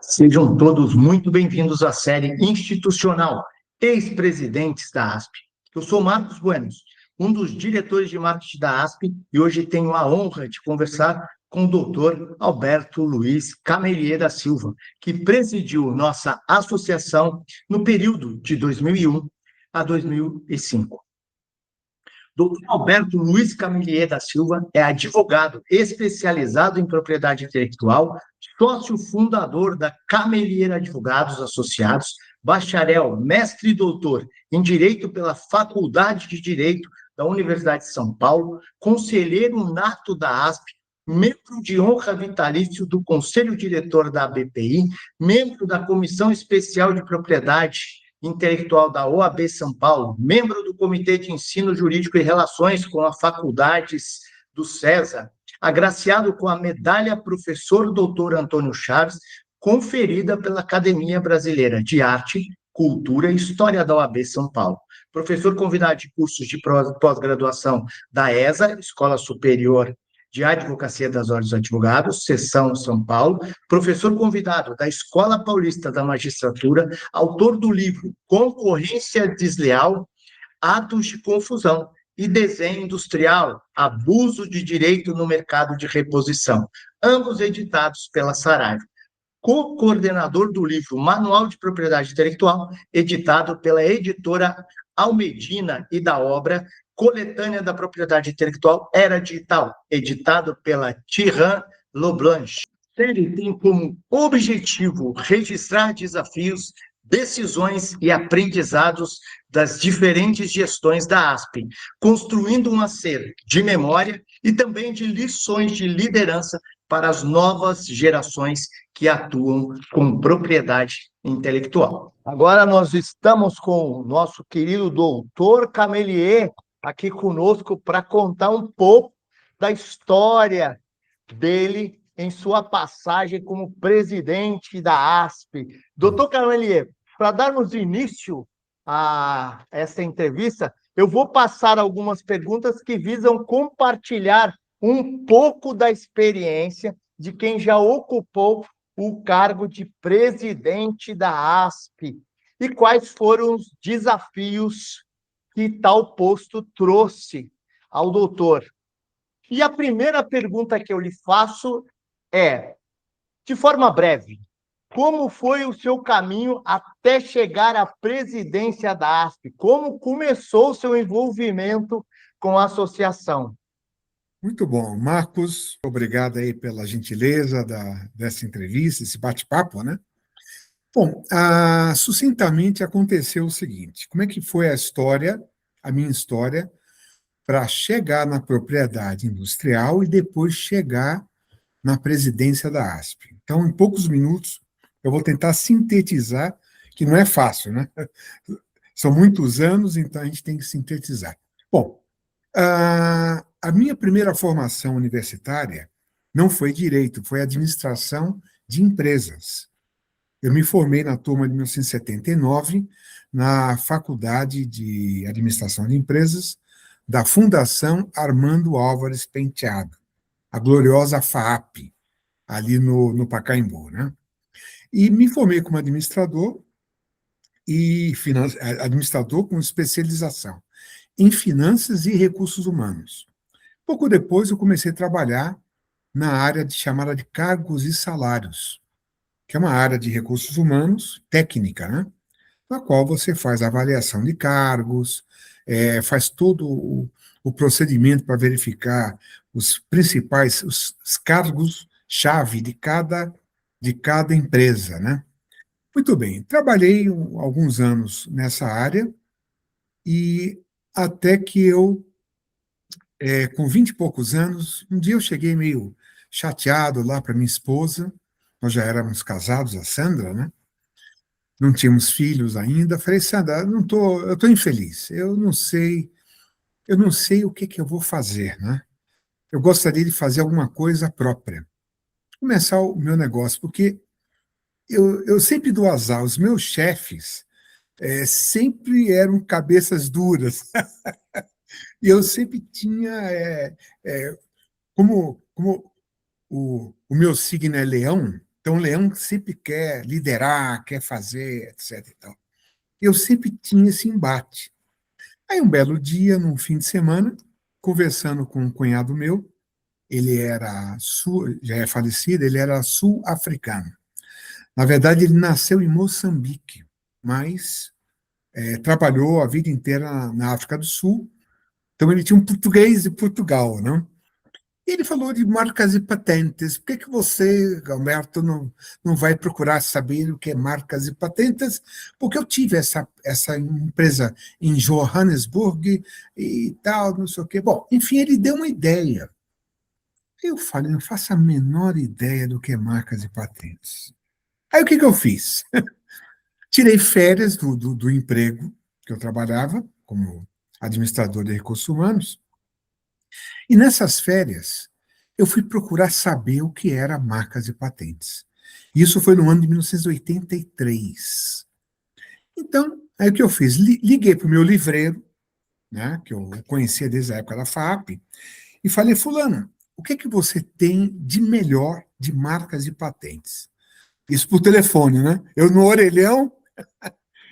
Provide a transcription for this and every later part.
Sejam todos muito bem-vindos à série institucional Ex-Presidentes da ASP. Eu sou Marcos Buenos, um dos diretores de marketing da ASP, e hoje tenho a honra de conversar com o doutor Alberto Luiz Camelier da Silva, que presidiu nossa associação no período de 2001 a 2005. Dr. Alberto Luiz Camelier da Silva é advogado especializado em propriedade intelectual, sócio fundador da Camelier Advogados Associados, bacharel, mestre e doutor em Direito pela Faculdade de Direito da Universidade de São Paulo, conselheiro nato da ASP, membro de honra vitalício do Conselho Diretor da ABPI, membro da Comissão Especial de Propriedade Intelectual da OAB São Paulo, membro do Comitê de Ensino Jurídico e Relações com as Faculdades do César, agraciado com a medalha Professor Doutor Antônio Chaves, conferida pela Academia Brasileira de Arte, Cultura e História da OAB São Paulo. Professor convidado de cursos de pós-graduação da ESA, Escola Superior de Advocacia das Ordens dos Advogados, Seção São Paulo, professor convidado da Escola Paulista da Magistratura, autor do livro Concorrência Desleal, Atos de Confusão e Desenho Industrial, Abuso de Direito no Mercado de Reposição, ambos editados pela Saraiva. Co-coordenador do livro Manual de Propriedade Intelectual, editado pela editora Almedina, e da obra Coletânea da Propriedade Intelectual Era Digital, editado pela Tirran Loblanche. A série tem como objetivo registrar desafios, decisões e aprendizados das diferentes gestões da ASP, construindo um acervo de memória e também de lições de liderança para as novas gerações que atuam com propriedade intelectual. Agora nós estamos com o nosso querido doutor Camelier aqui conosco para contar um pouco da história dele em sua passagem como presidente da ASP. Doutor Camelier, para darmos início a essa entrevista, eu vou passar algumas perguntas que visam compartilhar um pouco da experiência de quem já ocupou o cargo de presidente da ASP e quais foram os desafios que tal posto trouxe ao doutor. E a primeira pergunta que eu lhe faço é, de forma breve, como foi o seu caminho até chegar à presidência da ASP? Como começou o seu envolvimento com a associação? Muito bom. Marcos, obrigado aí pela gentileza dessa entrevista, esse bate-papo, né? Bom, sucintamente aconteceu o seguinte, como é que foi a minha história, para chegar na propriedade industrial e depois chegar na presidência da ASP? Então, em poucos minutos, eu vou tentar sintetizar, que não é fácil, né? São muitos anos, então a gente tem que sintetizar. Bom, a minha primeira formação universitária não foi direito, foi administração de empresas. Eu me formei na turma de 1979 na Faculdade de Administração de Empresas da Fundação Armando Álvares Penteado, a gloriosa FAAP, ali no Pacaembu, né? E me formei como administrador administrador com especialização em finanças e recursos humanos. Pouco depois, eu comecei a trabalhar na área chamada de cargos e salários, que é uma área de recursos humanos, técnica, né? Na qual você faz a avaliação de cargos, faz todo o procedimento para verificar os principais, os cargos-chave de cada empresa, né? Muito bem, trabalhei alguns anos nessa área e até que eu, com 20 e poucos anos, um dia eu cheguei meio chateado lá para minha esposa, nós já éramos casados, a Sandra, né? Não tínhamos filhos ainda. Falei, Sandra, eu estou infeliz, eu não sei o que eu vou fazer, né? Eu gostaria de fazer alguma coisa própria, começar o meu negócio, porque eu sempre dou azar, os meus chefes sempre eram cabeças duras, e eu sempre tinha, como o meu signo é leão, Então, o leão sempre quer liderar, quer fazer, etc. E tal. Eu sempre tinha esse embate. Aí, um belo dia, num fim de semana, conversando com um cunhado meu, ele era já é falecido, ele era sul-africano. Na verdade, ele nasceu em Moçambique, mas trabalhou a vida inteira na África do Sul. Então, ele tinha um português de Portugal, né? E ele falou de marcas e patentes. Por que você, Alberto, não vai procurar saber o que é marcas e patentes? Porque eu tive essa empresa em Johannesburg e tal, não sei o quê. Bom, enfim, ele deu uma ideia. Eu falei, não faço a menor ideia do que é marcas e patentes. Aí o que eu fiz? Tirei férias do emprego que eu trabalhava como administrador de recursos humanos, e nessas férias eu fui procurar saber o que era marcas e patentes. Isso foi no ano de 1983. Então, aí o que eu fiz? Liguei para o meu livreiro, né, que eu conhecia desde a época da FAP, e falei, fulano, o que é que você tem de melhor de marcas e patentes? Isso por telefone, né? Eu no orelhão,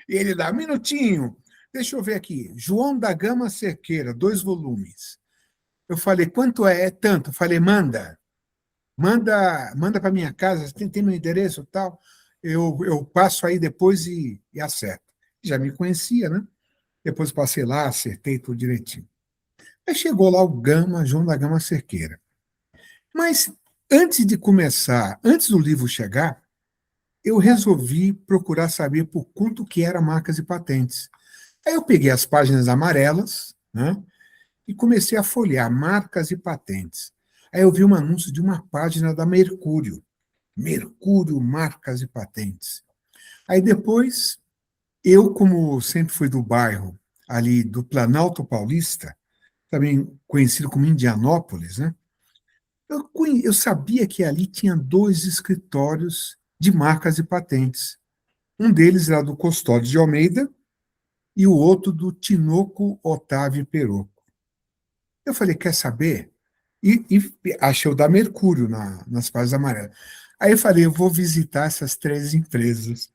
e ele dá, um minutinho, deixa eu ver aqui, João da Gama Cerqueira, 2 volumes. Eu falei, quanto é? É tanto. Eu falei, manda para minha casa, tem meu endereço e tal, eu passo aí depois e acerto. Já me conhecia, né? Depois passei lá, acertei tudo direitinho. Aí chegou lá o Gama, João da Gama Cerqueira. Mas antes de começar, antes do livro chegar, eu resolvi procurar saber por quanto que era marcas e patentes. Aí eu peguei as páginas amarelas, né, e comecei a folhear marcas e patentes. Aí eu vi um anúncio de uma página da Mercúrio. Mercúrio, marcas e patentes. Aí depois, eu, como sempre fui do bairro ali do Planalto Paulista, também conhecido como Indianópolis, né? Eu sabia que ali tinha 2 escritórios de marcas e patentes. Um deles era do Custódio de Almeida e o outro do Tinoco Otávio Peroco. Eu falei, quer saber? E achei o da Mercúrio nas páginas amarelas. Aí eu falei, eu vou visitar essas 3 empresas.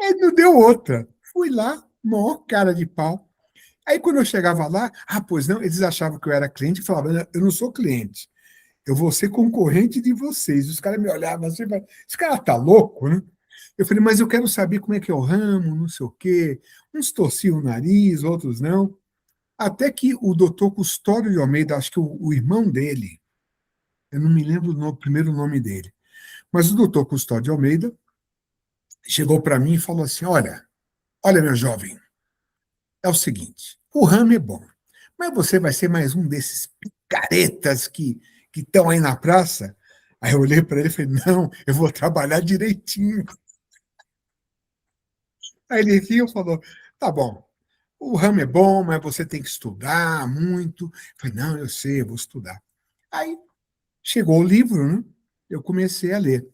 Aí não deu outra. Fui lá, maior cara de pau. Aí quando eu chegava lá, pois não, eles achavam que eu era cliente e falavam, eu não sou cliente, eu vou ser concorrente de vocês. Os caras me olhavam assim, esse cara tá louco, né? Eu falei, mas eu quero saber como é que é o ramo, não sei o quê. Uns torciam o nariz, outros não. Até que o doutor Custódio de Almeida, acho que o irmão dele, eu não me lembro o primeiro nome dele, mas o doutor Custódio de Almeida chegou para mim e falou assim: olha, meu jovem, é o seguinte, o ramo é bom, mas você vai ser mais um desses picaretas que estão aí na praça. Aí eu olhei para ele e falei, não, eu vou trabalhar direitinho. Aí ele riu e falou, tá bom, o ramo é bom, mas você tem que estudar muito. Eu falei, não, eu sei, eu vou estudar. Aí chegou o livro, né? Eu comecei a ler.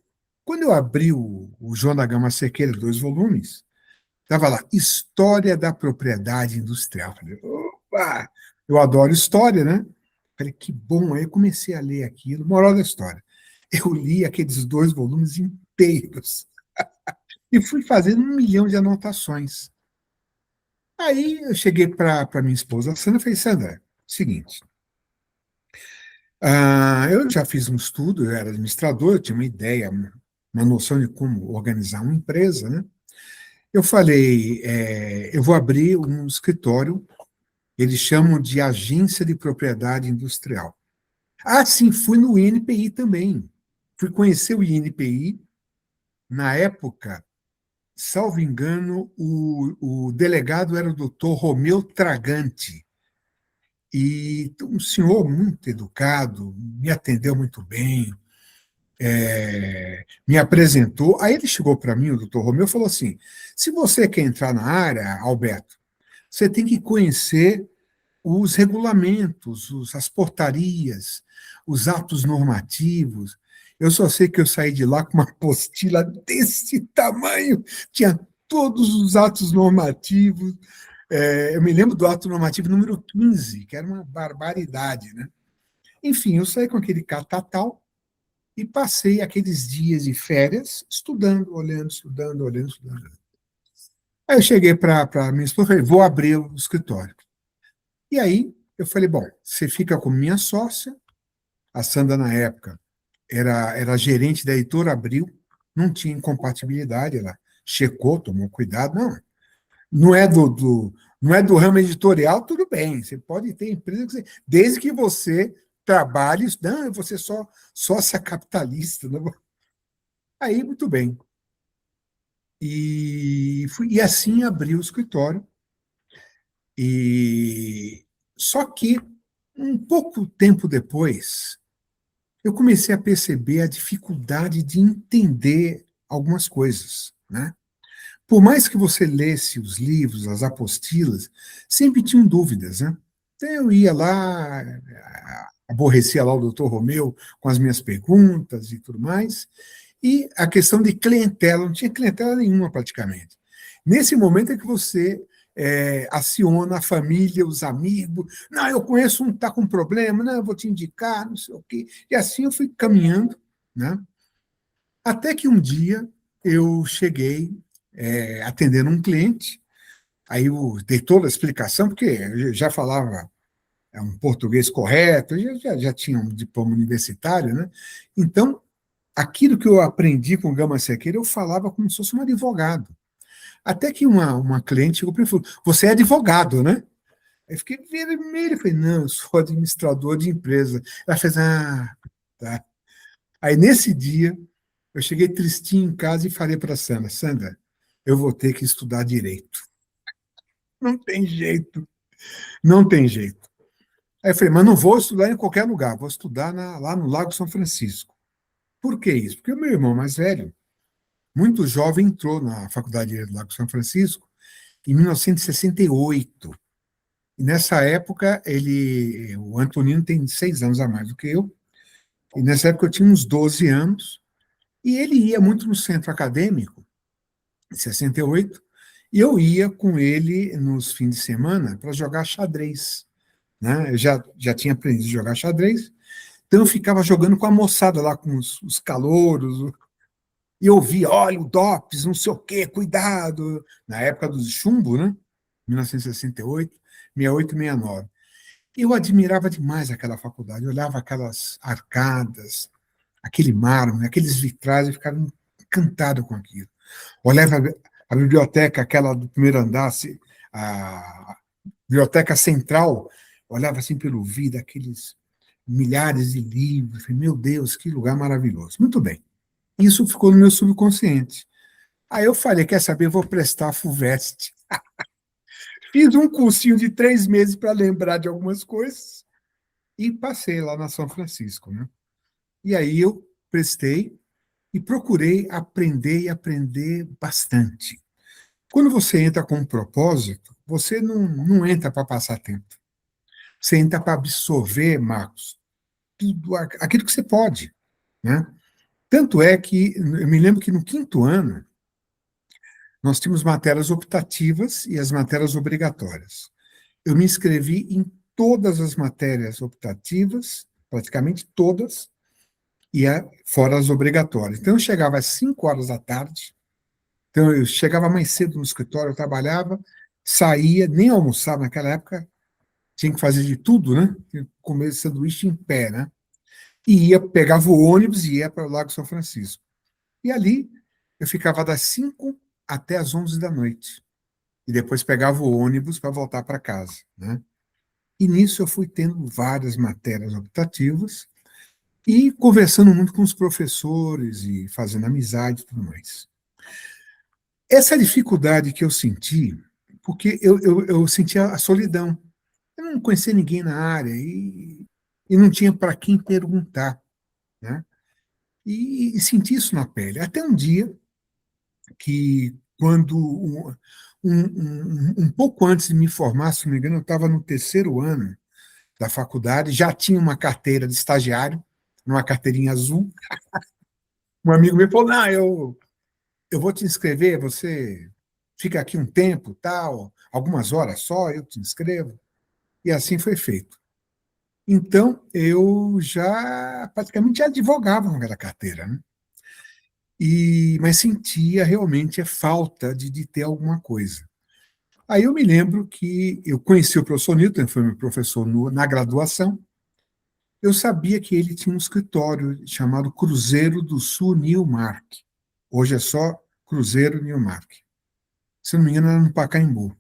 Quando eu abri o João da Gama Cerqueira, 2 volumes, estava lá, História da Propriedade Industrial. Falei, opa, eu adoro história, né? Falei, que bom. Aí eu comecei a ler aquilo. Moral da história. Eu li aqueles 2 volumes inteiros e fui fazendo 1 milhão de anotações. Aí eu cheguei para minha esposa, Sandra, e falei, Sandra, seguinte, eu já fiz um estudo, eu era administrador, eu tinha uma ideia, uma noção de como organizar uma empresa, né? Eu falei, eu vou abrir um escritório, eles chamam de Agência de Propriedade Industrial. Sim, fui no INPI também. Fui conhecer o INPI, na época, salvo engano, o delegado era o doutor Romeu Tragante, e um senhor muito educado, me atendeu muito bem, me apresentou. Aí ele chegou para mim, o doutor Romeu, e falou assim: se você quer entrar na área, Alberto, você tem que conhecer os regulamentos, as portarias, os atos normativos. Eu só sei que eu saí de lá com uma apostila desse tamanho, tinha todos os atos normativos. Eu me lembro do ato normativo número 15, que era uma barbaridade, né? Enfim, eu saí com aquele catatal e passei aqueles dias de férias estudando, olhando, estudando, olhando, estudando. Aí eu cheguei para minha esposa e falei, vou abrir o escritório. E aí eu falei, bom, você fica com minha sócia, a Sandra, na época, era gerente da Editora Abril, não tinha incompatibilidade, ela checou, tomou cuidado, não é não é do ramo editorial, tudo bem, você pode ter empresa, desde que você trabalhe, não, você só sócia capitalista. Não? Aí, muito bem. E assim abri o escritório. Só que, um pouco tempo depois, eu comecei a perceber a dificuldade de entender algumas coisas, né? Por mais que você lesse os livros, as apostilas, sempre tinham dúvidas, né? Então eu ia lá, aborrecia lá o doutor Romeu com as minhas perguntas e tudo mais, e a questão de clientela, não tinha clientela nenhuma praticamente. Nesse momento é que você aciona a família, os amigos, não, eu conheço um que está com problema, não, eu vou te indicar, não sei o quê. E assim eu fui caminhando, né? Até que um dia eu cheguei atendendo um cliente, aí eu dei toda a explicação, porque eu já falava um português correto, já tinha um diploma universitário, né? Então, aquilo que eu aprendi com Gama Sequeira, eu falava como se fosse um advogado. Até que uma cliente chegou para mim e falou, você é advogado, né? Aí eu fiquei vermelho, falei, não, eu sou administrador de empresa. Ela fez, tá. Aí, nesse dia, eu cheguei tristinho em casa e falei para a Sandra, Sandra, eu vou ter que estudar direito. Não tem jeito, não tem jeito. Aí eu falei, mas não vou estudar em qualquer lugar, vou estudar lá no Lago São Francisco. Por que isso? Porque o meu irmão mais velho, muito jovem, entrou na Faculdade do Lago São Francisco em 1968. E nessa época, o Antonino tem 6 anos a mais do que eu, e nessa época eu tinha uns 12 anos, e ele ia muito no centro acadêmico, em 68, e eu ia com ele nos fins de semana para jogar xadrez. Né? Eu já tinha aprendido a jogar xadrez, então eu ficava jogando com a moçada lá, com os calouros, e eu via, olha, o DOPS, não sei o quê, cuidado, na época do chumbo, né? 1968, 68, 69. Eu admirava demais aquela faculdade, eu olhava aquelas arcadas, aquele mármore, aqueles vitrais, eu ficava encantado com aquilo. Olhava a biblioteca, aquela do primeiro andar, a biblioteca central, olhava assim pelo vidro, aqueles milhares de livros, falei, meu Deus, que lugar maravilhoso. Muito bem, isso ficou no meu subconsciente. Aí eu falei, quer saber, vou prestar a FUVEST. Fiz um cursinho de 3 meses para lembrar de algumas coisas e passei lá na São Francisco. Né? E aí eu prestei e procurei aprender e aprender bastante. Quando você entra com um propósito, você não entra para passar tempo. Você entra para absorver, Marcos, tudo aquilo que você pode. Né? Tanto é que eu me lembro que no quinto ano nós tínhamos matérias optativas e as matérias obrigatórias. Eu me inscrevi em todas as matérias optativas, praticamente todas, e fora as obrigatórias. Então eu chegava às 5 horas da tarde, então eu chegava mais cedo no escritório, eu trabalhava, saía, nem almoçava naquela época, tinha que fazer de tudo, né? Comer sanduíche em pé, né? E pegava o ônibus e ia para o Lago São Francisco. E ali eu ficava das 5 até as 11 da noite. E depois pegava o ônibus para voltar para casa, né? E nisso eu fui tendo várias matérias optativas e conversando muito com os professores e fazendo amizade e tudo mais. Essa dificuldade que eu senti, porque eu sentia a solidão. Eu não conhecia ninguém na área e não tinha para quem perguntar, né? E senti isso na pele. Até um dia que, quando um pouco antes de me formar, se não me engano, eu estava no terceiro ano da faculdade, já tinha uma carteira de estagiário, uma carteirinha azul. Um amigo me falou: não, eu vou te inscrever, você fica aqui um tempo, tal, algumas horas só, eu te inscrevo. E assim foi feito. Então, eu já praticamente advogava com aquela carteira, né? Mas sentia realmente a falta de ter alguma coisa. Aí eu me lembro que eu conheci o professor Newton, foi meu professor na graduação. Eu sabia que ele tinha um escritório chamado Cruzeiro do Sul Newmark. Hoje é só Cruzeiro Newmark. Se não me engano, era no Pacaembu.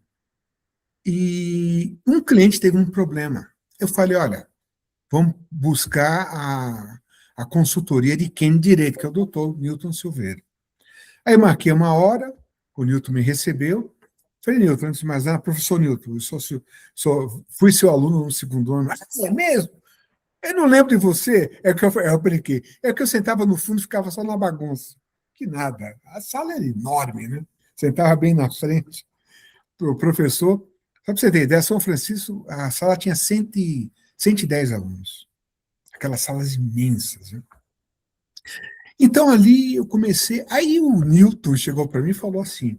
E um cliente teve um problema. Eu falei, olha, vamos buscar a consultoria de quem direito, que é o doutor Newton Silveira. Aí marquei uma hora, o Newton me recebeu. Falei, Newton, antes de mais nada, professor Newton, eu fui seu aluno no segundo ano. É mesmo? Eu não lembro de você. Eu brinquei. É que eu sentava no fundo e ficava só na bagunça. Que nada. A sala era enorme, né? Sentava bem na frente. O professor, só para você ter ideia, São Francisco, a sala tinha 110 alunos. Aquelas salas imensas, né? Então ali eu comecei. Aí o Newton chegou para mim e falou assim: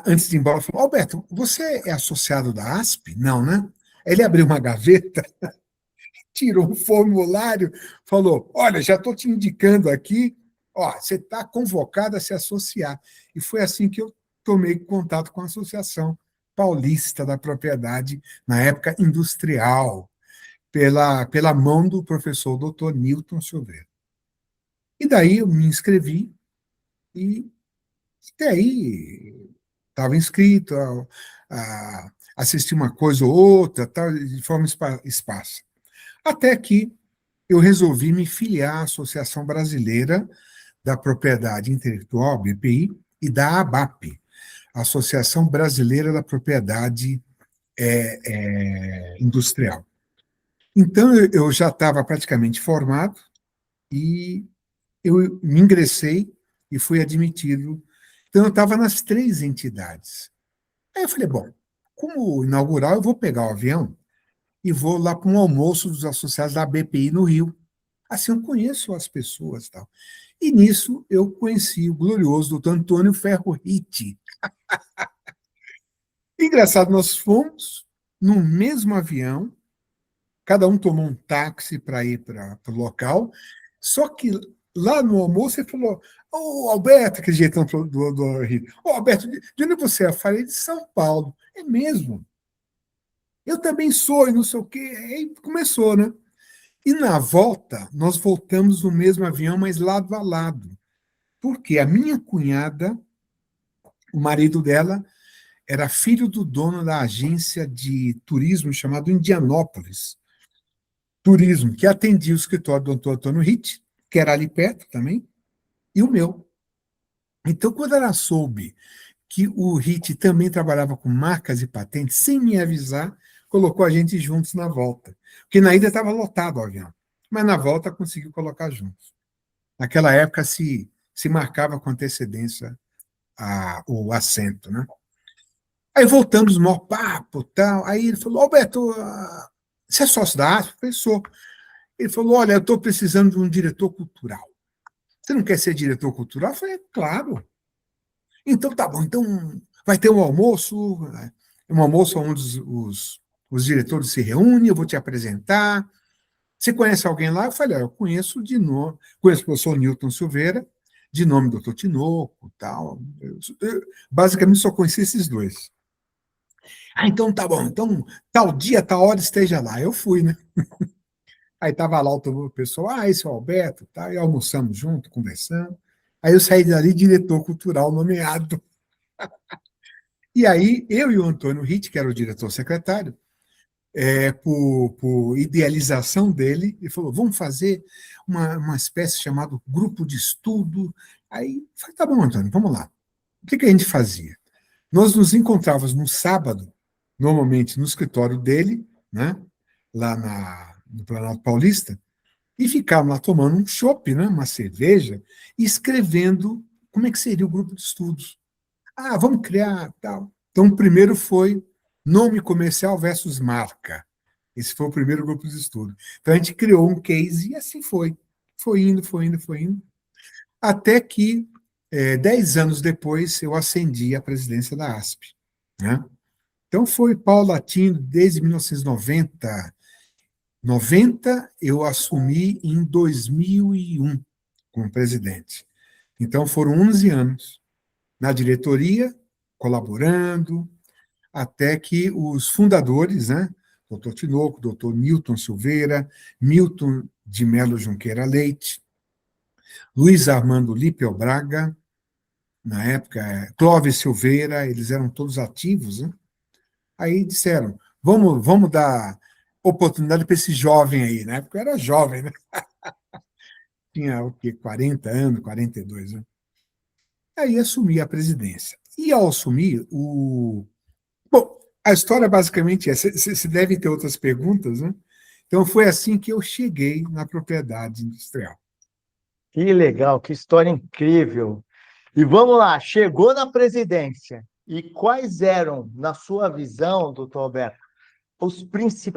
antes de ir embora, falou: Alberto, você é associado da ASP? Não, né? Aí ele abriu uma gaveta, tirou um formulário, falou: olha, já estou te indicando aqui, ó, você está convocado a se associar. E foi assim que eu tomei contato com a Associação Paulista da Propriedade, na época industrial, pela mão do professor Dr. Newton Silveira. E daí eu me inscrevi e até aí estava inscrito, assisti uma coisa ou outra, tal, de forma esparsa. Até que eu resolvi me filiar à Associação Brasileira da Propriedade Intelectual, BPI, e da ABAP, Associação Brasileira da Propriedade Industrial. Então, eu já estava praticamente formado e eu me ingressei e fui admitido. Então, eu estava nas três entidades. Aí eu falei, bom, como inaugural, eu vou pegar o avião e vou lá para um almoço dos associados da BPI no Rio. Assim, eu conheço as pessoas. Tal. E nisso, eu conheci o glorioso doutor Antônio Ferro Ritti. Engraçado, nós fomos no mesmo avião, cada um tomou um táxi para ir para o local, só que lá no almoço ele falou, ô Alberto, aquele jeitão do Ritti, ô Alberto, de onde você é? Eu falei, de São Paulo. É mesmo? Eu também sou, e não sei o quê. Aí começou, né? E na volta, nós voltamos no mesmo avião, mas lado a lado. Porque a minha cunhada, o marido dela, era filho do dono da agência de turismo chamado Indianópolis Turismo, que atendia o escritório do Dr. Antônio Ritt, que era ali perto também, e o meu. Então, quando ela soube que o Ritt também trabalhava com marcas e patentes, sem me avisar, colocou a gente juntos na volta. Porque na ida estava lotado o avião, mas na volta conseguiu colocar juntos. Naquela época se marcava com antecedência o assento, né? Aí voltamos, maior papo, tal. Aí ele falou, Alberto, você é sócio da ASP? Eu falei, sou. Ele falou, olha, eu estou precisando de um diretor cultural. Você não quer ser diretor cultural? Eu falei, claro. Então tá bom, então vai ter um almoço onde os diretores se reúnem, eu vou te apresentar. Você conhece alguém lá? Eu falei, eu conheço de nome, conheço o professor Newton Silveira, de nome do Dr. Tinoco, tal. Eu basicamente só conheci esses dois. Então tá bom, então tal dia, tal hora esteja lá. Eu fui, né? Aí estava lá o pessoal, esse é o Alberto, tá? E almoçamos junto, conversando. Aí eu saí dali diretor cultural nomeado. E aí eu e o Antônio Ritt, que era o diretor secretário, por idealização dele, ele falou, vamos fazer uma espécie chamada grupo de estudo. Aí eu falei, tá bom, Antônio, vamos lá. O que a gente fazia? Nós nos encontrávamos no sábado, normalmente no escritório dele, né, lá no Planalto Paulista, e ficávamos lá tomando um chopp, né, uma cerveja, e escrevendo como é que seria o grupo de estudos. Vamos criar tal. Então, o primeiro foi nome comercial versus marca. Esse foi o primeiro grupo de estudo. Então, a gente criou um case e assim foi. Foi indo, foi indo, foi indo. Até que, 10 anos depois, eu ascendi à presidência da ASP. Né? Então, foi paulatino desde 1990. 90, eu assumi em 2001 como presidente. Então, foram 11 anos na diretoria, colaborando, até que os fundadores, né, doutor Tinoco, doutor Milton Silveira, Milton de Melo Junqueira Leite, Luiz Armando Lípio Braga, na época, Clóvis Silveira, eles eram todos ativos, né? Aí disseram, vamos dar oportunidade para esse jovem aí, né? Porque eu era jovem, né? Tinha o quê? 40 anos, 42 anos. Aí assumi a presidência. E ao assumir, Bom, a história basicamente é, você deve ter outras perguntas, né? Então foi assim que eu cheguei na propriedade industrial. Que legal, que história incrível. E vamos lá, chegou na presidência. E quais eram, na sua visão, doutor Alberto,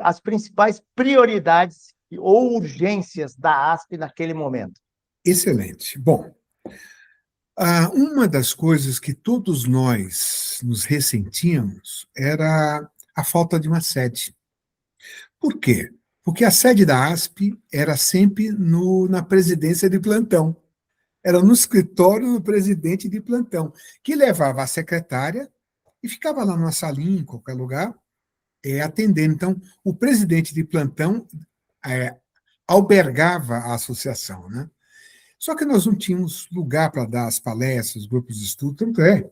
as principais prioridades ou urgências da ASP naquele momento? Excelente. Bom, uma das coisas que todos nós nos ressentíamos era a falta de uma sede. Por quê? Porque a sede da ASP era sempre na presidência de plantão. Era no escritório do presidente de plantão, que levava a secretária e ficava lá numa salinha, em qualquer lugar, atendendo. Então, o presidente de plantão é, albergava a associação, né? Só que nós não tínhamos lugar para dar as palestras, os grupos de estudo, tanto é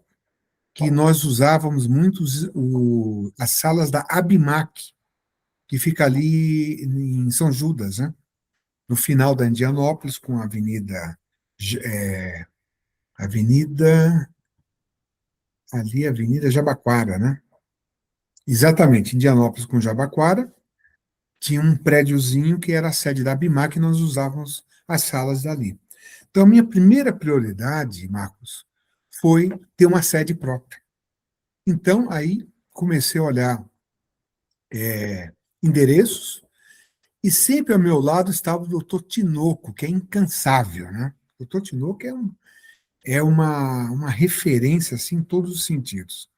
que nós usávamos muito as salas da Abimac, que fica ali em São Judas, né? No final da Indianópolis, com a Avenida, ali, Avenida Jabaquara, né? Exatamente, Indianópolis com Jabaquara, tinha um prédiozinho que era a sede da Abimac, e nós usávamos as salas dali. Então, a minha primeira prioridade, Marcos, foi ter uma sede própria. Então, aí comecei a olhar endereços, e sempre ao meu lado estava o doutor Tinoco, que é incansável, né? O doutor Tinoco é uma referência assim, em todos os sentidos.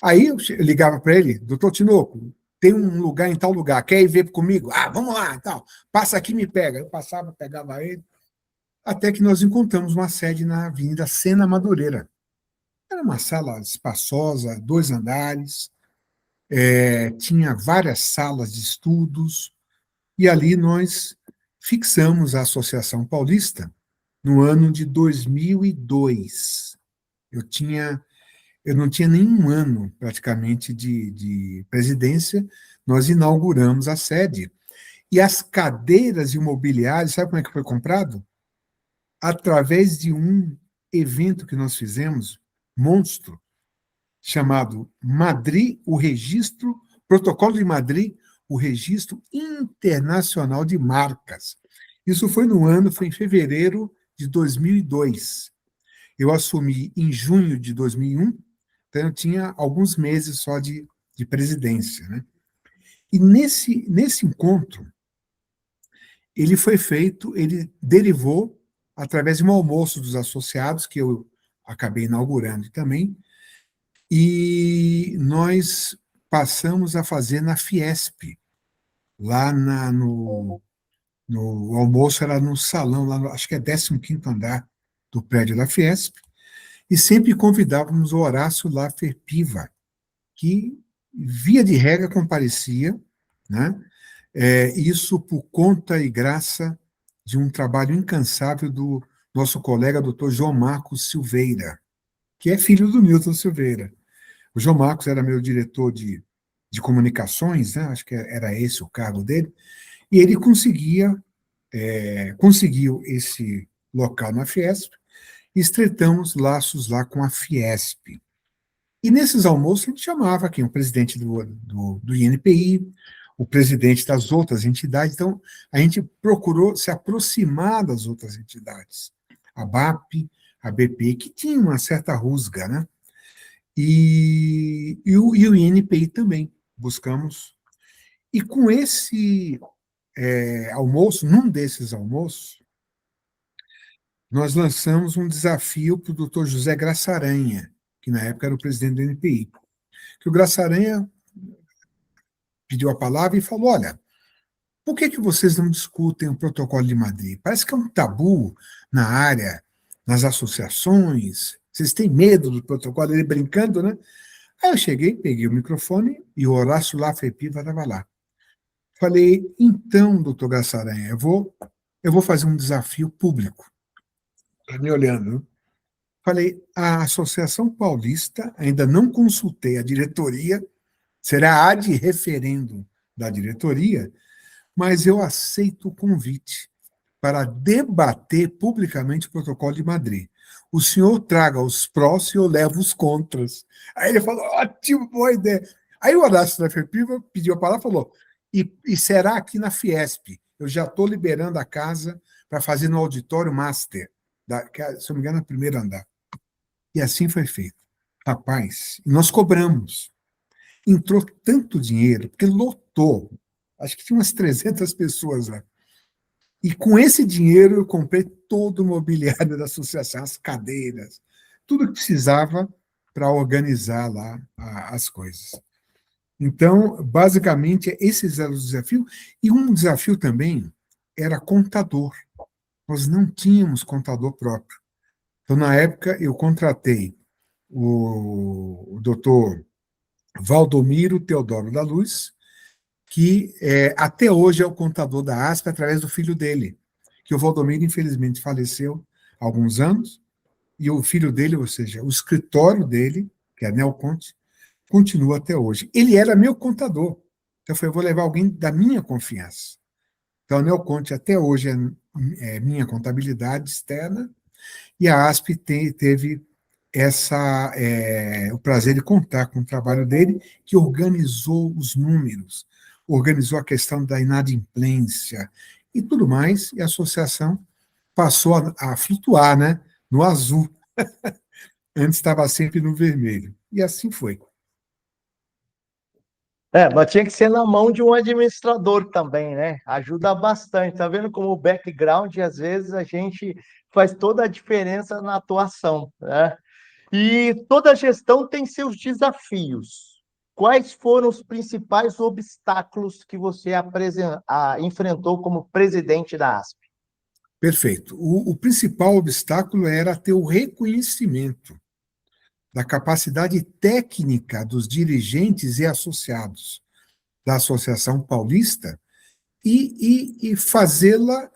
Aí eu ligava para ele, doutor Tinoco, tem um lugar em tal lugar, quer ir ver comigo? Ah, vamos lá, tal. Passa aqui e me pega. Eu passava, pegava ele, até que nós encontramos uma sede na Avenida Sena Madureira. Era uma sala espaçosa, 2 andares, tinha várias salas de estudos, e ali nós fixamos a Associação Paulista no ano de 2002. Eu não tinha nenhum ano, praticamente, de presidência, nós inauguramos a sede. E as cadeiras e o mobiliário, sabe como é que foi comprado? Através de um evento que nós fizemos, monstro, chamado Madrid, o registro, Protocolo de Madrid, o registro internacional de marcas. Isso foi em fevereiro de 2002. Eu assumi em junho de 2001, então eu tinha alguns meses só de presidência, né? E nesse encontro, ele derivou através de um almoço dos associados, que eu acabei inaugurando também, e nós passamos a fazer na Fiesp, lá no almoço era no salão, lá acho que é 15º andar do prédio da Fiesp, e sempre convidávamos o Horácio Laffer Piva, que, via de regra, comparecia, né? Isso por conta e graça de um trabalho incansável do nosso colega doutor João Marcos Silveira, que é filho do Milton Silveira. O João Marcos era meu diretor de comunicações, né? Acho que era esse o cargo dele, e ele conseguiu esse local na Fiesp, e estreitamos laços lá com a Fiesp. E nesses almoços a gente chamava aqui o presidente do INPI, o presidente das outras entidades. Então, a gente procurou se aproximar das outras entidades. A BAP, a BP, que tinha uma certa rusga, né? E o INPI também, buscamos. E com esse almoço, num desses almoços, nós lançamos um desafio para o doutor José Graça Aranha, que na época era o presidente do INPI. Que o Graça Aranha pediu a palavra e falou: olha, Por que vocês não discutem o Protocolo de Madrid? Parece que é um tabu na área, nas associações. Vocês têm medo do protocolo? Ele brincando, né? Aí eu cheguei, peguei o microfone e o Horácio Lafepiva estava lá. Falei, então, doutor Gassaranha, eu vou fazer um desafio público. Está me olhando, né? Falei, a Associação Paulista, ainda não consultei a diretoria, será ad referendo da diretoria, mas eu aceito o convite para debater publicamente o Protocolo de Madrid. O senhor traga os prós e eu levo os contras. Aí ele falou, ótimo, boa ideia. Aí o Horácio da FEPIVA pediu a palavra e falou, e será aqui na Fiesp. Eu já estou liberando a casa para fazer no auditório master, se eu não me engano, no primeiro andar. E assim foi feito. Rapaz, nós cobramos. Entrou tanto dinheiro, porque lotou. Acho que tinha umas 300 pessoas lá. E com esse dinheiro eu comprei todo o mobiliário da associação, as cadeiras, tudo que precisava para organizar lá as coisas. Então, basicamente, esses eram os desafios. E um desafio também era contador. Nós não tínhamos contador próprio. Então, na época, eu contratei o doutor Valdomiro Teodoro da Luz, que até hoje é o contador da ASP através do filho dele, que o Valdomiro, infelizmente, faleceu há alguns anos, e o filho dele, ou seja, o escritório dele, que é a Neoconte, continua até hoje. Ele era meu contador. Então, eu falei, eu vou levar alguém da minha confiança. Então, a Neoconte até hoje é minha contabilidade externa, e a ASP teve o prazer de contar com o trabalho dele, que organizou os números, organizou a questão da inadimplência e tudo mais, e a associação passou a flutuar, né, no azul. Antes estava sempre no vermelho. E assim foi. Mas tinha que ser na mão de um administrador também, né? Ajuda bastante. Tá vendo como o background, às vezes, a gente faz toda a diferença na atuação, né? E toda gestão tem seus desafios. Quais foram os principais obstáculos que você enfrentou como presidente da ASP? Perfeito. O principal obstáculo era ter o reconhecimento da capacidade técnica dos dirigentes e associados da Associação Paulista e fazê-la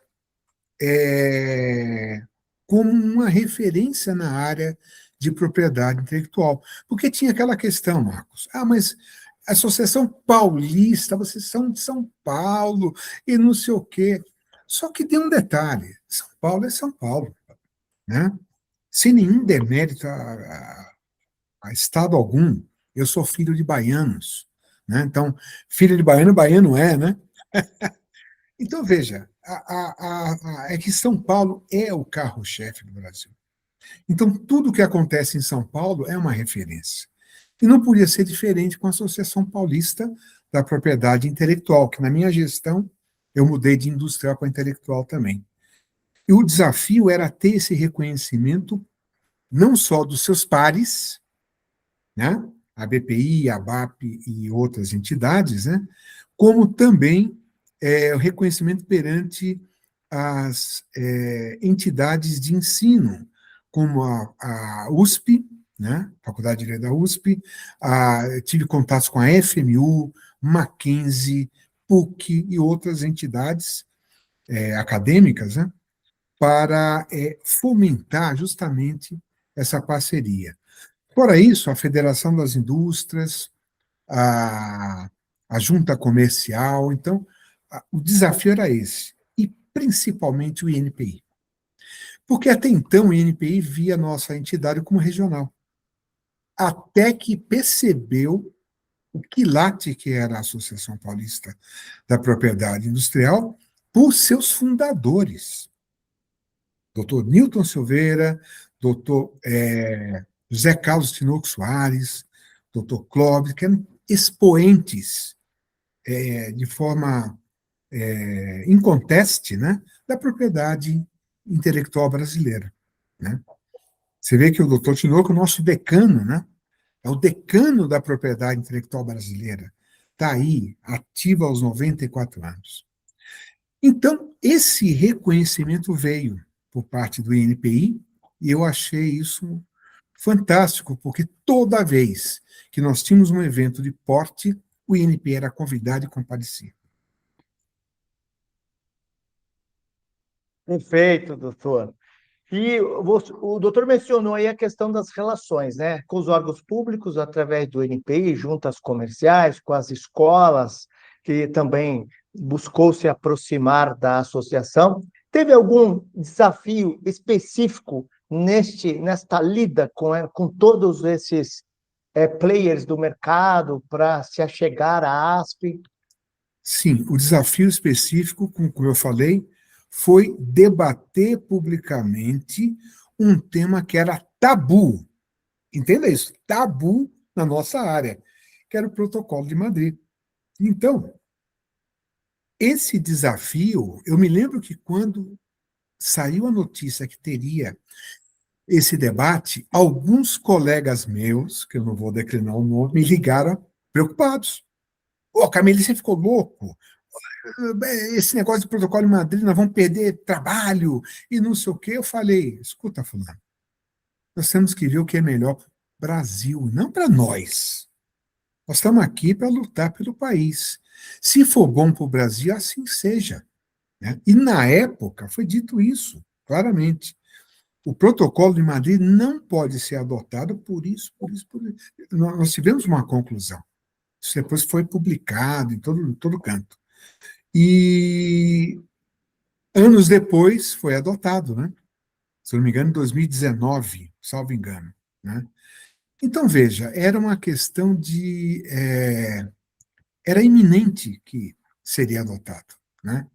como uma referência na área de propriedade intelectual. Porque tinha aquela questão, Marcos, mas a Associação Paulista, vocês são de São Paulo e não sei o quê. Só que tem um detalhe, São Paulo é São Paulo, né? Sem nenhum demérito a estado algum, eu sou filho de baianos, né? Então, filho de baiano, baiano é, né? Então, veja, é que São Paulo é o carro-chefe do Brasil. Então, tudo que acontece em São Paulo é uma referência. E não podia ser diferente com a Associação Paulista da Propriedade Intelectual, que na minha gestão eu mudei de industrial para intelectual também. E o desafio era ter esse reconhecimento não só dos seus pares, né? A BPI, a BAP e outras entidades, né? Como também o reconhecimento perante as entidades de ensino, como a USP, né? Faculdade de Direito da USP, tive contatos com a FMU, Mackenzie, PUC e outras entidades acadêmicas, né? Para fomentar justamente essa parceria. Fora isso, a Federação das Indústrias, a, a Junta Comercial, então, o desafio era esse, e principalmente o INPI. Porque até então o INPI via a nossa entidade como regional, até que percebeu o quilate que era a Associação Paulista da Propriedade Industrial por seus fundadores. Doutor Newton Silveira, doutor José Carlos Tinoco Soares, doutor Clóvis, que eram expoentes de forma inconteste, né, da propriedade intelectual brasileira. Né? Você vê que o doutor Tinoco é o nosso decano, né? É o decano da propriedade intelectual brasileira. Está aí, ativo aos 94 anos. Então, esse reconhecimento veio por parte do INPI, e eu achei isso fantástico, porque toda vez que nós tínhamos um evento de porte, o INPI era convidado e comparecia. Perfeito, doutor. E o doutor mencionou aí a questão das relações, né, com os órgãos públicos, através do NPI, juntas comerciais, com as escolas, que também buscou se aproximar da associação. Teve algum desafio específico nesta lida com todos esses players do mercado para se achegar à ASP? Sim, o desafio específico, como eu falei, foi debater publicamente um tema que era tabu. Entenda isso, tabu na nossa área, que era o Protocolo de Madrid. Então, esse desafio, eu me lembro que quando saiu a notícia que teria esse debate, alguns colegas meus, que eu não vou declinar o nome, me ligaram preocupados. Ô, Camille, você ficou louco? Esse negócio de protocolo em Madrid, nós vamos perder trabalho e não sei o quê. Eu falei, escuta, fulano, nós temos que ver o que é melhor para o Brasil, não para nós. Nós estamos aqui para lutar pelo país. Se for bom para o Brasil, assim seja. Né? E na época foi dito isso, claramente. O protocolo de Madrid não pode ser adotado por isso, por isso, por isso. Nós tivemos uma conclusão. Isso depois foi publicado em todo canto. E anos depois foi adotado, né? Se não me engano, em 2019, salvo engano. Né? Então, veja, era uma questão de. Era iminente que seria adotado, né?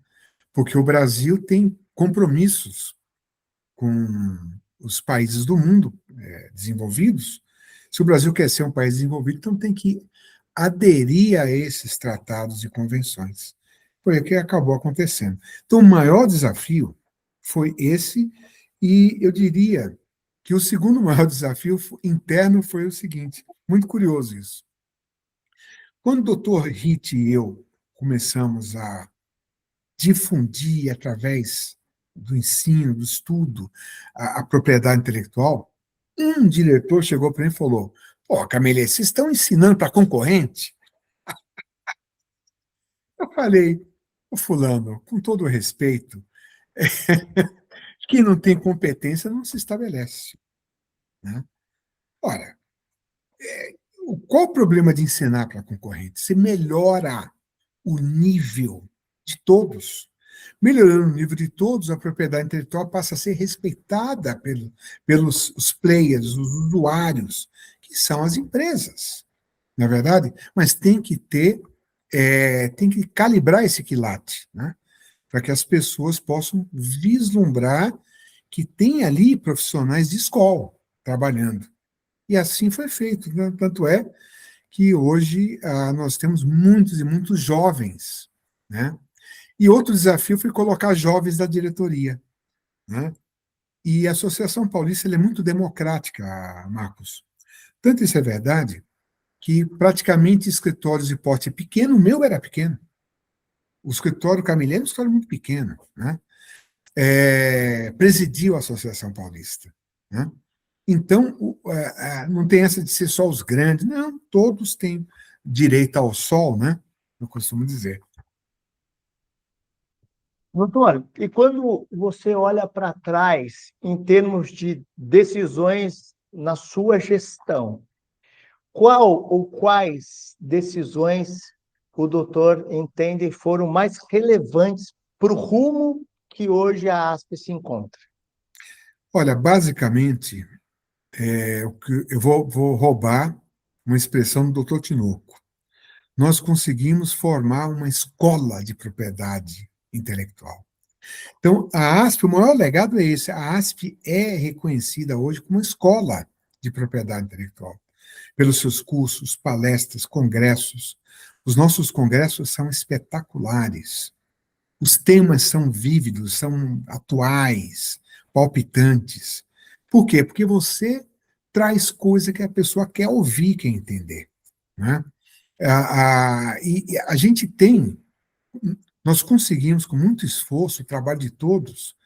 Porque o Brasil tem compromissos com os países do mundo desenvolvidos. Se o Brasil quer ser um país desenvolvido, então tem que aderir a esses tratados e convenções. Foi o que acabou acontecendo. Então, o maior desafio foi esse, e eu diria que o segundo maior desafio interno foi o seguinte, muito curioso isso. Quando o doutor Ritt e eu começamos a difundir através do ensino, do estudo, a propriedade intelectual, um diretor chegou para mim e falou: Pô, Camille, vocês estão ensinando para concorrente? Eu falei: Ô, fulano, com todo o respeito, quem não tem competência não se estabelece. Né? Ora, qual o problema de ensinar para concorrente? Você melhora o nível de todos. Melhorando o nível de todos, a propriedade intelectual passa a ser respeitada pelos os players, os usuários, que são as empresas, não é verdade? Mas tem que tem que calibrar esse quilate, né? Para que as pessoas possam vislumbrar que tem ali profissionais de escola trabalhando. E assim foi feito, né? Tanto é que hoje nós temos muitos e muitos jovens, né? E outro desafio foi colocar jovens da diretoria, né? E a Associação Paulista é muito democrática, Marcos. Tanto isso é verdade que praticamente escritórios de porte pequeno, o meu era pequeno. O escritório Camileno é um escritório muito pequeno, né? Presidiu a Associação Paulista, né? Então, não tem essa de ser só os grandes, não, todos têm direito ao sol, né? Eu costumo dizer. Doutor, e quando você olha para trás em termos de decisões na sua gestão, qual ou quais decisões o doutor entende foram mais relevantes para o rumo que hoje a ASP se encontra? Olha, basicamente, eu vou roubar uma expressão do doutor Tinoco. Nós conseguimos formar uma escola de propriedade intelectual. Então, a ASP, o maior legado é esse. A ASP é reconhecida hoje como escola de propriedade intelectual, pelos seus cursos, palestras, congressos. Os nossos congressos são espetaculares. Os temas são vívidos, são atuais, palpitantes. Por quê? Porque você traz coisa que a pessoa quer ouvir, quer entender. Né? E a gente tem nós conseguimos, com muito esforço, o trabalho de todos,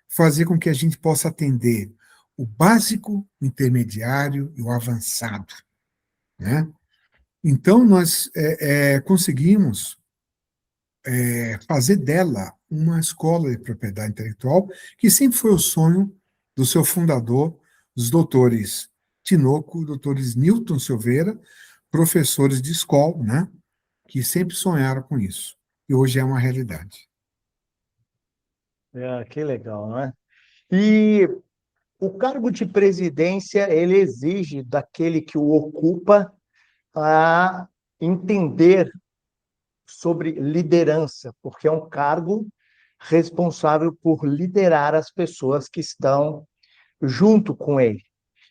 fazer com que a gente possa atender o básico, o intermediário e o avançado, né? Então, nós conseguimos fazer dela uma escola de propriedade intelectual, que sempre foi o sonho do seu fundador, os doutores Tinoco, doutores Newton Silveira, professores de escola, né, que sempre sonharam com isso. E hoje é uma realidade. Que legal, não é? E o cargo de presidência, ele exige daquele que o ocupa a entender sobre liderança, porque é um cargo responsável por liderar as pessoas que estão junto com ele.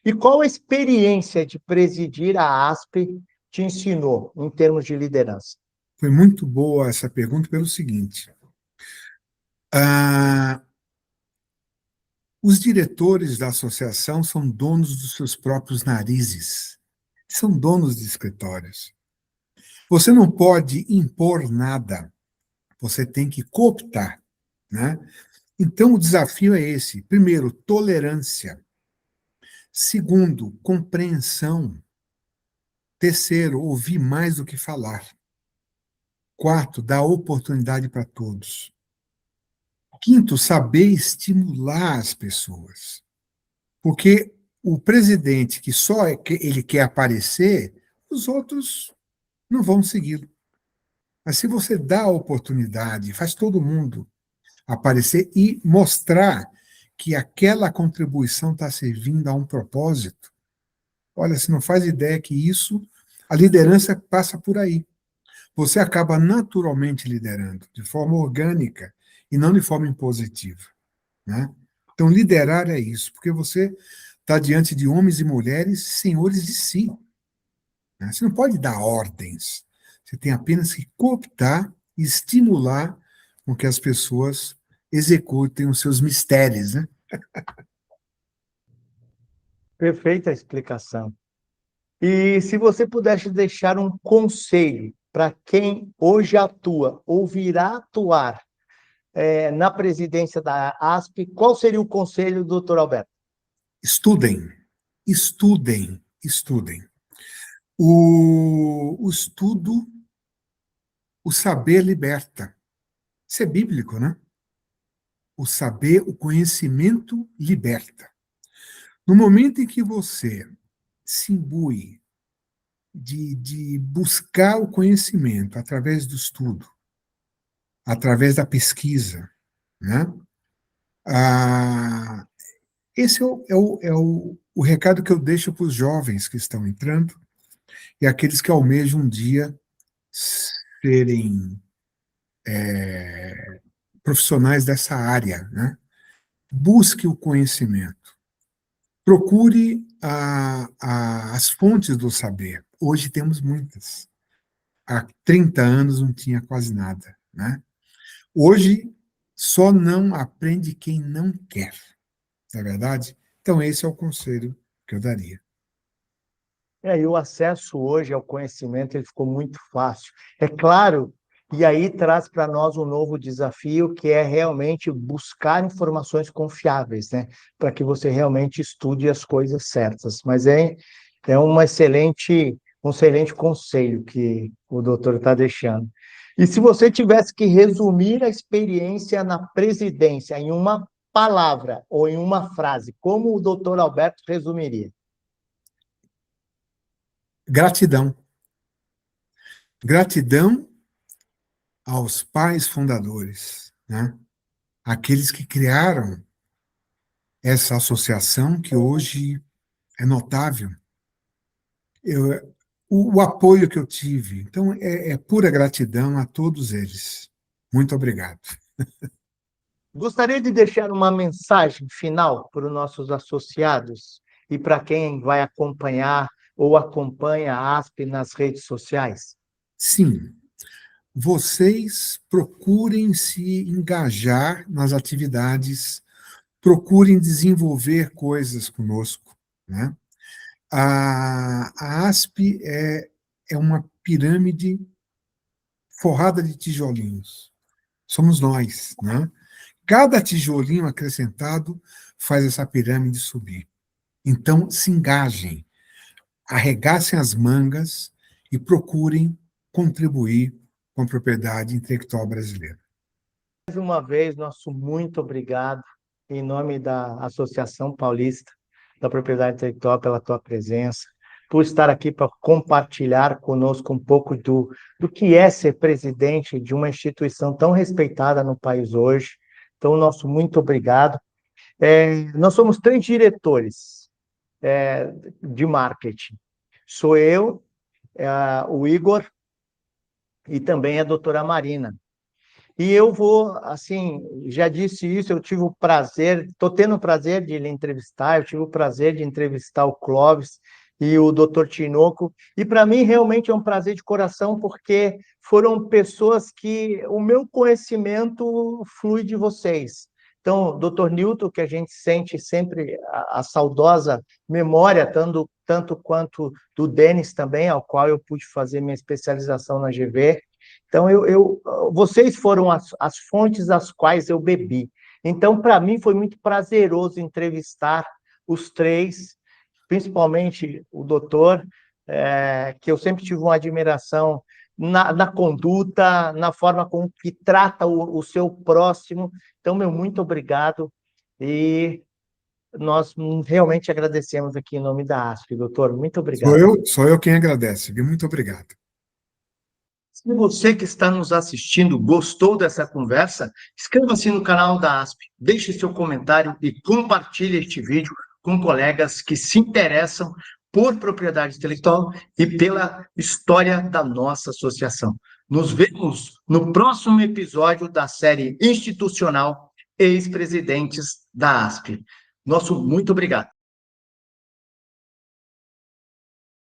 E qual a experiência de presidir a ASP te ensinou em termos de liderança? Foi muito boa essa pergunta pelo seguinte: ah, os diretores da associação são donos dos seus próprios narizes, são donos de escritórios. Você não pode impor nada, você tem que cooptar, né? Então, o desafio é esse. Primeiro, tolerância. Segundo, compreensão. Terceiro, ouvir mais do que falar. Quarto, dar oportunidade para todos. Quinto, saber estimular as pessoas. Porque o presidente que só ele quer aparecer, os outros não vão segui-lo. Mas se você dá a oportunidade, faz todo mundo aparecer e mostrar que aquela contribuição está servindo a um propósito, olha, você não faz ideia que isso, a liderança passa por aí. Você acaba naturalmente liderando, de forma orgânica e não de forma impositiva, né? Então, liderar é isso, porque você está diante de homens e mulheres senhores de si, né? Você não pode dar ordens, você tem apenas que cooptar e estimular com que as pessoas executem os seus mistérios, né? Perfeita explicação. E se você pudesse deixar um conselho para quem hoje atua ou virá atuar na presidência da ASP, qual seria o conselho, doutor Alberto? Estudem, estudem, estudem. O estudo, o saber liberta. Isso é bíblico, né? O saber, o conhecimento liberta. No momento em que você se imbui de buscar o conhecimento através do estudo, através da pesquisa, né? Ah, esse é o recado que eu deixo para os jovens que estão entrando e aqueles que almejam um dia serem profissionais dessa área, né? Busque o conhecimento. Procure as fontes do saber. Hoje temos muitas. Há 30 anos não tinha quase nada, né? Hoje só não aprende quem não quer, não é verdade? Então esse é o conselho que eu daria. E o acesso hoje ao conhecimento ele ficou muito fácil. É claro, e aí traz para nós um novo desafio, que é realmente buscar informações confiáveis, né? Para que você realmente estude as coisas certas. Mas é um excelente conselho que o doutor está deixando. E se você tivesse que resumir a experiência na presidência em uma palavra ou em uma frase, como o doutor Alberto resumiria? Gratidão. Gratidão aos pais fundadores, né? Aqueles que criaram essa associação que hoje é notável. O apoio que eu tive. Então, é pura gratidão a todos eles. Muito obrigado. Gostaria de deixar uma mensagem final para os nossos associados e para quem vai acompanhar ou acompanha a ASP nas redes sociais. Sim, vocês procurem se engajar nas atividades, procurem desenvolver coisas conosco, né? A ASP é uma pirâmide forrada de tijolinhos. somos nós, né? Cada tijolinho acrescentado faz essa pirâmide subir. Então, se engajem, arregassem as mangas e procurem contribuir com a propriedade intelectual brasileira. Mais uma vez, nosso muito obrigado, em nome da Associação Paulista da Propriedade Intelectual, pela tua presença, por estar aqui para compartilhar conosco um pouco do que é ser presidente de uma instituição tão respeitada no país hoje. Então, nosso muito obrigado. Nós somos 3 diretores de marketing. Sou eu, o Igor e também a doutora Marina. E eu vou, assim, já disse isso, eu tive o prazer, estou tendo o prazer de lhe entrevistar, eu tive o prazer de entrevistar o Clóvis e o Dr. Tinoco, e para mim realmente é um prazer de coração, porque foram pessoas que o meu conhecimento flui de vocês. Então, Dr. Newton, que a gente sente sempre a saudosa memória, tanto quanto do Denis também, ao qual eu pude fazer minha especialização na GV. Então, vocês foram as fontes das quais eu bebi. Então, para mim, foi muito prazeroso entrevistar os 3, principalmente o doutor, que eu sempre tive uma admiração na conduta, na forma como que trata o seu próximo. Então, meu muito obrigado. E nós realmente agradecemos aqui em nome da ASP, doutor. Muito obrigado. Sou eu quem agradece, viu? Muito obrigado. Se você que está nos assistindo gostou dessa conversa, inscreva-se no canal da ASP, deixe seu comentário e compartilhe este vídeo com colegas que se interessam por propriedade intelectual e pela história da nossa associação. Nos vemos no próximo episódio da série institucional Ex-Presidentes da ASP. Nosso muito obrigado.